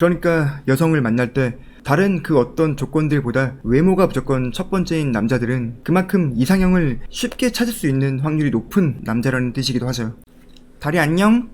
그러니까 여성을 만날 때 다른 그 어떤 조건들보다 외모가 무조건 첫 번째인 남자들은 그만큼 이상형을 쉽게 찾을 수 있는 확률이 높은 남자라는 뜻이기도 하죠. 다리 안녕?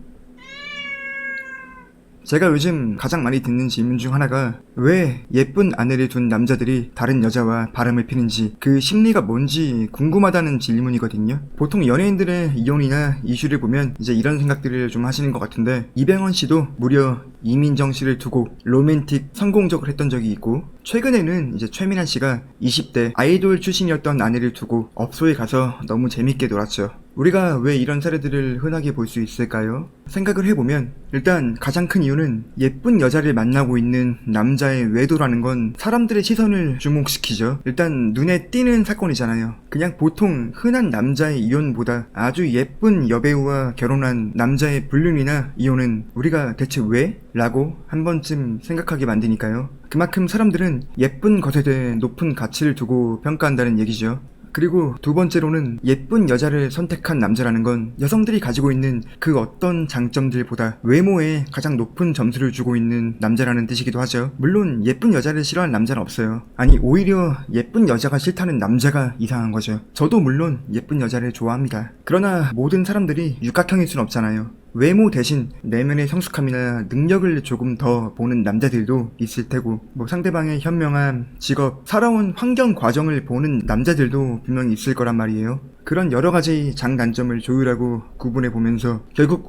제가 요즘 가장 많이 듣는 질문 중 하나가 왜 예쁜 아내를 둔 남자들이 다른 여자와 바람을 피는지, 그 심리가 뭔지 궁금하다는 질문이거든요. 보통 연예인들의 이혼이나 이슈를 보면 이제 이런 생각들을 좀 하시는 것 같은데, 이병헌 씨도 무려 이민정 씨를 두고 로맨틱 성공적을 했던 적이 있고, 최근에는 이제 최민아 씨가 20대 아이돌 출신이었던 아내를 두고 업소에 가서 너무 재밌게 놀았죠. 우리가 왜 이런 사례들을 흔하게 볼 수 있을까요? 생각을 해보면 일단 가장 큰 이유는 예쁜 여자를 만나고 있는 남자의 외도라는 건 사람들의 시선을 주목시키죠. 일단 눈에 띄는 사건이잖아요. 그냥 보통 흔한 남자의 이혼보다 아주 예쁜 여배우와 결혼한 남자의 불륜이나 이혼은 우리가 대체 왜? 라고 한 번쯤 생각하게 만드니까요. 그만큼 사람들은 예쁜 것에 대해 높은 가치를 두고 평가한다는 얘기죠. 그리고 두 번째로는 예쁜 여자를 선택한 남자라는 건 여성들이 가지고 있는 그 어떤 장점들보다 외모에 가장 높은 점수를 주고 있는 남자라는 뜻이기도 하죠. 물론 예쁜 여자를 싫어하는 남자는 없어요. 아니, 오히려 예쁜 여자가 싫다는 남자가 이상한 거죠. 저도 물론 예쁜 여자를 좋아합니다. 그러나 모든 사람들이 육각형일 순 없잖아요. 외모 대신 내면의 성숙함이나 능력을 조금 더 보는 남자들도 있을 테고, 상대방의 현명함, 직업, 살아온 환경 과정을 보는 남자들도 분명히 있을 거란 말이에요. 그런 여러가지 장단점을 조율하고 구분해보면서 결국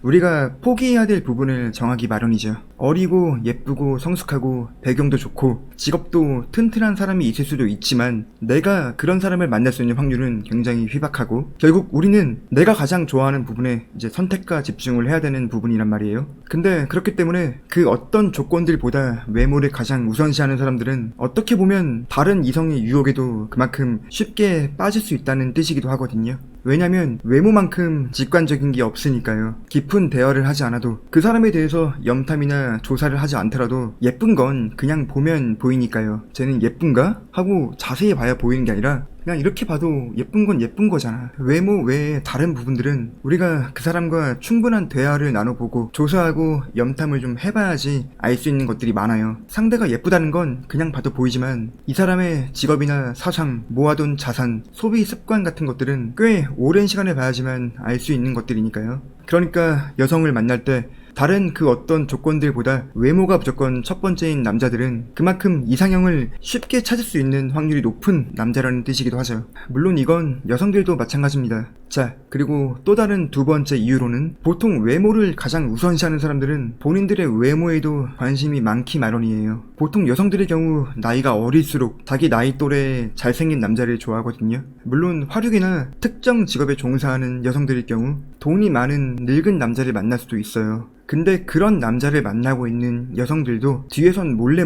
우리가 포기해야 될 부분을 정하기 마련이죠. 어리고 예쁘고 성숙하고 배경도 좋고 직업도 튼튼한 사람이 있을 수도 있지만, 내가 그런 사람을 만날 수 있는 확률은 굉장히 희박하고, 결국 우리는 내가 가장 좋아하는 부분에 이제 선택과 집중을 해야 되는 부분이란 말이에요. 근데 그렇기 때문에 그 어떤 조건들보다 외모를 가장 우선시하는 사람들은 어떻게 보면 다른 이성의 유혹에도 그만큼 쉽게 빠질 수 있다는 뜻이기도 하거든요. 왜냐면 외모만큼 직관적인 게 없으니까요. 깊은 대화를 하지 않아도, 그 사람에 대해서 염탐이나 조사를 하지 않더라도 예쁜 건 그냥 보면 보이니까요. 쟤는 예쁜가? 하고 자세히 봐야 보이는 게 아니라 그냥 이렇게 봐도 예쁜 건 예쁜 거잖아. 외모 외에 다른 부분들은 우리가 그 사람과 충분한 대화를 나눠보고 조사하고 염탐을 좀 해봐야지 알 수 있는 것들이 많아요. 상대가 예쁘다는 건 그냥 봐도 보이지만 이 사람의 직업이나 사상, 모아둔 자산, 소비 습관 같은 것들은 꽤 오랜 시간을 봐야지만 알 수 있는 것들이니까요. 그러니까 여성을 만날 때 다른 그 어떤 조건들보다 외모가 무조건 첫 번째인 남자들은 그만큼 이상형을 쉽게 찾을 수 있는 확률이 높은 남자라는 뜻이기도 하죠. 물론 이건 여성들도 마찬가지입니다. 자, 그리고 또 다른 두 번째 이유로는, 보통 외모를 가장 우선시하는 사람들은 본인들의 외모에도 관심이 많기 마련이에요. 보통 여성들의 경우 나이가 어릴수록 자기 나이 또래의 잘생긴 남자를 좋아하거든요. 물론 화류계나 특정 직업에 종사하는 여성들의 경우 돈이 많은 늙은 남자를 만날 수도 있어요. 근데 그런 남자를 만나고 있는 여성들도 뒤에선 몰래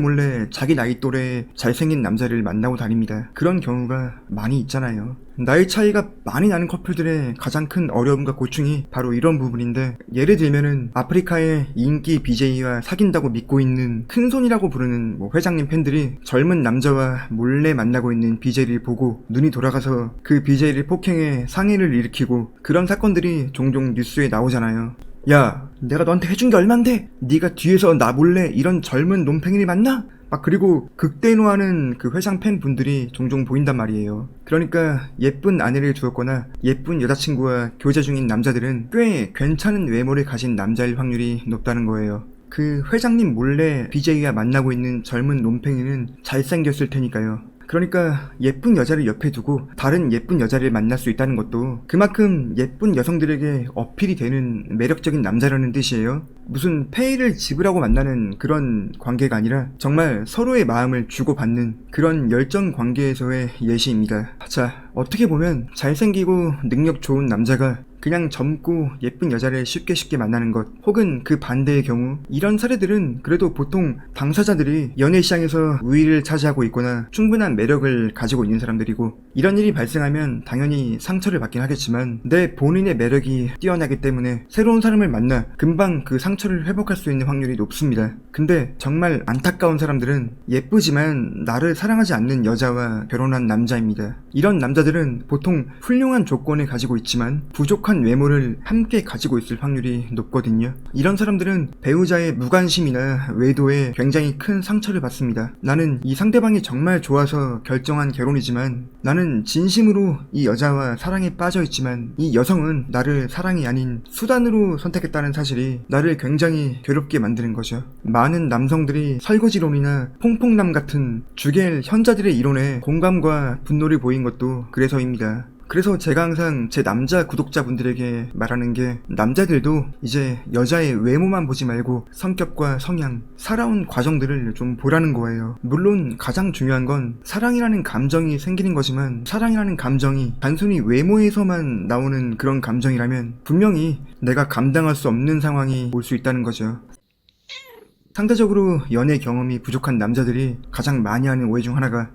자기 나이 또래의 잘생긴 남자를 만나고 다닙니다. 그런 경우가 많이 있잖아요. 나이 차이가 많이 나는 커플들의 가장 큰 어려움과 고충이 바로 이런 부분인데, 예를 들면은 아프리카의 인기 BJ와 사귄다고 믿고 있는 큰손이라고 부르는 회장님 팬들이 젊은 남자와 몰래 만나고 있는 BJ를 보고 눈이 돌아가서 그 BJ를 폭행해 상해를 일으키고, 그런 사건들이 종종 뉴스에 나오잖아요. 야, 내가 너한테 해준 게 얼만데 네가 뒤에서 나 몰래 이런 젊은 논팽이를 만나? 그리고 극대노하는 그 회장 팬분들이 종종 보인단 말이에요. 그러니까 예쁜 아내를 두었거나 예쁜 여자친구와 교제 중인 남자들은 꽤 괜찮은 외모를 가진 남자일 확률이 높다는 거예요. 그 회장님 몰래 BJ와 만나고 있는 젊은 논팽이는 잘생겼을 테니까요. 그러니까 예쁜 여자를 옆에 두고 다른 예쁜 여자를 만날 수 있다는 것도 그만큼 예쁜 여성들에게 어필이 되는 매력적인 남자라는 뜻이에요. 무슨 페이를 지불하고 만나는 그런 관계가 아니라 정말 서로의 마음을 주고받는 그런 열정 관계에서의 예시입니다. 자, 어떻게 보면 잘생기고 능력 좋은 남자가 그냥 젊고 예쁜 여자를 쉽게 만나는 것, 혹은 그 반대의 경우, 이런 사례들은 그래도 보통 당사자들이 연애 시장에서 우위를 차지하고 있거나 충분한 매력을 가지고 있는 사람들이고, 이런 일이 발생하면 당연히 상처를 받긴 하겠지만 내 본인의 매력이 뛰어나기 때문에 새로운 사람을 만나 금방 그 상처를 회복할 수 있는 확률이 높습니다. 근데 정말 안타까운 사람들은 예쁘지만 나를 사랑하지 않는 여자와 결혼한 남자입니다. 이런 남자들은 보통 훌륭한 조건을 가지고 있지만 부족한 외모를 함께 가지고 있을 확률이 높거든요. 이런 사람들은 배우자의 무관심이나 외도에 굉장히 큰 상처를 받습니다. 나는 이 상대방이 정말 좋아서 결정한 결혼이지만 나는 진심으로 이 여자와 사랑에 빠져있지만 이 여성은 나를 사랑이 아닌 수단으로 선택했다는 사실이 나를 굉장히 괴롭게 만드는 거죠. 많은 남성들이 설거지론이나 퐁퐁남 같은 주겔 현자들의 이론에 공감과 분노를 보인 것도 그래서입니다. 그래서 제가 항상 제 남자 구독자분들에게 말하는 게 남자들도 이제 여자의 외모만 보지 말고 성격과 성향, 살아온 과정들을 좀 보라는 거예요. 물론 가장 중요한 건 사랑이라는 감정이 생기는 거지만 사랑이라는 감정이 단순히 외모에서만 나오는 그런 감정이라면 분명히 내가 감당할 수 없는 상황이 올 수 있다는 거죠. 상대적으로 연애 경험이 부족한 남자들이 가장 많이 하는 오해 중 하나가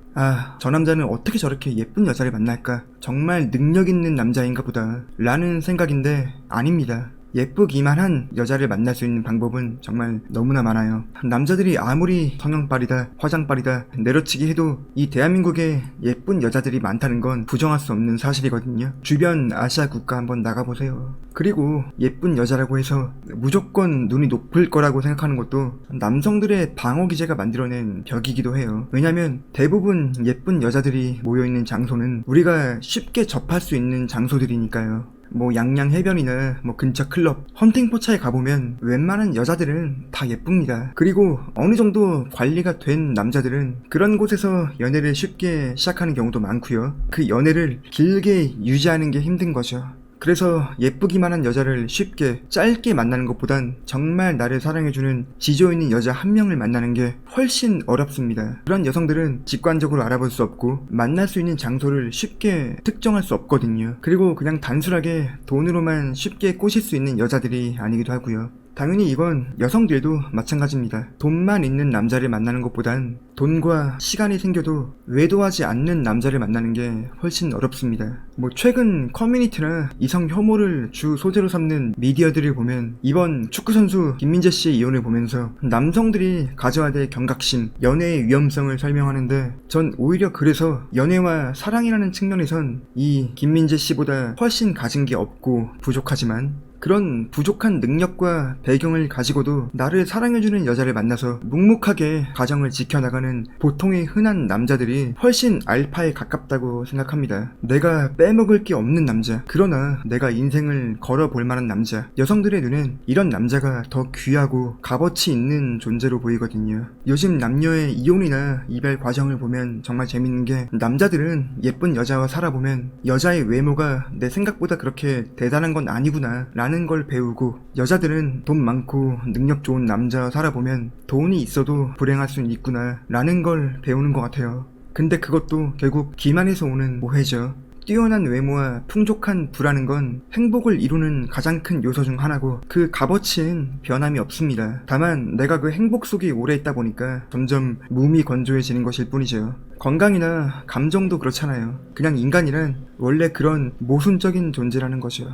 저 남자는 어떻게 저렇게 예쁜 여자를 만날까? 정말 능력 있는 남자인가 보다 라는 생각인데 아닙니다. 예쁘기만 한 여자를 만날 수 있는 방법은 정말 너무나 많아요. 남자들이 아무리 성형빨이다, 화장빨이다 내려치기 해도 이 대한민국에 예쁜 여자들이 많다는 건 부정할 수 없는 사실이거든요. 주변 아시아 국가 한번 나가보세요. 그리고 예쁜 여자라고 해서 무조건 눈이 높을 거라고 생각하는 것도 남성들의 방어기제가 만들어낸 벽이기도 해요. 왜냐면 대부분 예쁜 여자들이 모여있는 장소는 우리가 쉽게 접할 수 있는 장소들이니까요. 뭐 양양 해변이나 뭐 근처 클럽, 헌팅포차에 가보면 웬만한 여자들은 다 예쁩니다. 그리고 어느 정도 관리가 된 남자들은 그런 곳에서 연애를 쉽게 시작하는 경우도 많고요. 그 연애를 길게 유지하는 게 힘든 거죠. 그래서 예쁘기만 한 여자를 쉽게 짧게 만나는 것보단 정말 나를 사랑해주는 지조 있는 여자 한 명을 만나는 게 훨씬 어렵습니다. 그런 여성들은 직관적으로 알아볼 수 없고 만날 수 있는 장소를 쉽게 특정할 수 없거든요. 그리고 그냥 단순하게 돈으로만 쉽게 꼬실 수 있는 여자들이 아니기도 하고요. 당연히 이건 여성들도 마찬가지입니다. 돈만 있는 남자를 만나는 것보단 돈과 시간이 생겨도 외도하지 않는 남자를 만나는 게 훨씬 어렵습니다. 뭐 최근 커뮤니티나 이성 혐오를 주 소재로 삼는 미디어들을 보면 이번 축구선수 김민재 씨의 이혼을 보면서 남성들이 가져야 될 경각심, 연애의 위험성을 설명하는데 전 오히려 그래서 연애와 사랑이라는 측면에선 이 김민재 씨보다 훨씬 가진 게 없고 부족하지만 그런 부족한 능력과 배경을 가지고도 나를 사랑해주는 여자를 만나서 묵묵하게 가정을 지켜나가는 보통의 흔한 남자들이 훨씬 알파에 가깝다고 생각합니다. 내가 빼먹을 게 없는 남자, 그러나 내가 인생을 걸어볼 만한 남자. 여성들의 눈엔 이런 남자가 더 귀하고 값어치 있는 존재로 보이거든요. 요즘 남녀의 이혼이나 이별 과정을 보면 정말 재밌는 게 남자들은 예쁜 여자와 살아보면 여자의 외모가 내 생각보다 그렇게 대단한 건 아니구나 라는 걸 배우고 여자들은 돈 많고 능력 좋은 남자와 살아보면 돈이 있어도 불행할 수는 있구나 라는 걸 배우는 것 같아요. 근데 그것도 결국 기만에서 오는 오해죠. 뛰어난 외모와 풍족한 부라는 건 행복을 이루는 가장 큰 요소 중 하나고 그 값어치는 변함이 없습니다. 다만 내가 그 행복 속에 오래 있다 보니까 점점 몸이 건조해지는 것일 뿐이죠. 건강이나 감정도 그렇잖아요. 그냥 인간이란 원래 그런 모순적인 존재라는 거죠.